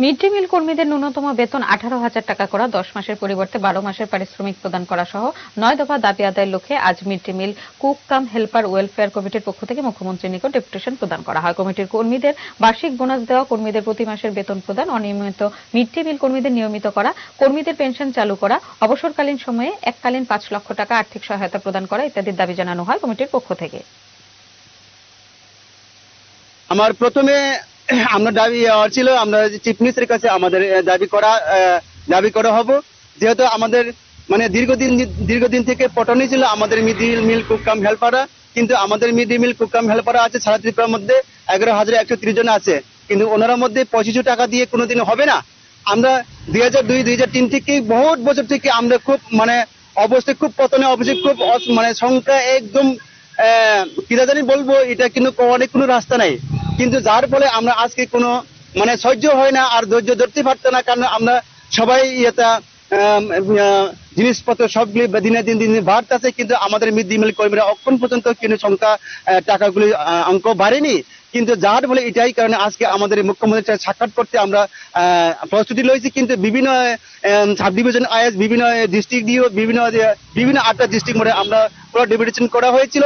Mid day মিল কর্মীদের ন্যূনতম বেতন 18,000 টাকা করা, 10 মাসের পরিবর্তে 12 মাসের পারিশ্রমিক প্রদান করা সহ 9 দফা দাবি আদায়ের লক্ষ্যে আজ মিড ডে মিল কুক কাম হেল্পার ওয়েলফেয়ার কমিটির পক্ষ থেকে মুখ্যমন্ত্রীর নিকট ডেপুটেশন প্রদান করা হয়। কমিটির কর্মীদের বার্ষিক বোনাস দেওয়া, কর্মীদের প্রতি মাসের বেতন প্রদান, অনিয়মিত মিড ডে মিল কর্মীদের নিয়মিত করা, কর্মীদের পেনশন চালু করা, অবসরকালীন সময়ে এককালীন 5 লক্ষ টাকা আর্থিক সহায়তা প্রদান করা ইত্যাদির দাবি জানানো হয় কমিটির পক্ষ থেকে। আমার প্রথমে আমরা দাবি ছিল, আমরা চিফ মিনিস্টারের কাছে আমাদের দাবি করা হবো, যেহেতু আমাদের মানে দীর্ঘদিন থেকে পটনি ছিল আমাদের mid day meal cook cum হেল্পাররা, কিন্তু আমাদের mid day meal cook cum হেল্পাররা আছে সারা ত্রিপুরার মধ্যে 11,130 জন আছে, কিন্তু ওনার মধ্যে 25 টাকা দিয়ে কোনোদিন হবে না। আমরা 2002-2003 থেকে বহুত বছর থেকে আমরা খুব মানে অবস্থা খুব পতনে অবশ্যই খুব মানে সংখ্যা একদম কিরা জানি বলবো, এটা কিন্তু অনেক কোনো রাস্তা নাই, কিন্তু যার ফলে আমরা আজকে কোনো মানে সহ্য হয় না আর ধৈর্য ধরতে পারতো না, কারণ আমরা সবাই এটা জিনিসপত্র সবগুলি দিনে দিন বাড়তেছে, কিন্তু আমাদের মিড ডে মিল কর্মীরা এখন পর্যন্ত কিন্তু সংখ্যা টাকাগুলি অঙ্ক বাড়েনি, কিন্তু যার ফলে এটাই কারণে আজকে আমাদের মুখ্যমন্ত্রীর সাক্ষাৎ করতে আমরা প্রস্তুতি লইছি, কিন্তু বিভিন্ন সাব ডিভিশন আইএস বিভিন্ন ডিস্ট্রিক্ট দিয়েও বিভিন্ন 8টা ডিস্ট্রিক্ট মধ্যে আমরা পুরো ডেপুটেশন করা হয়েছিল।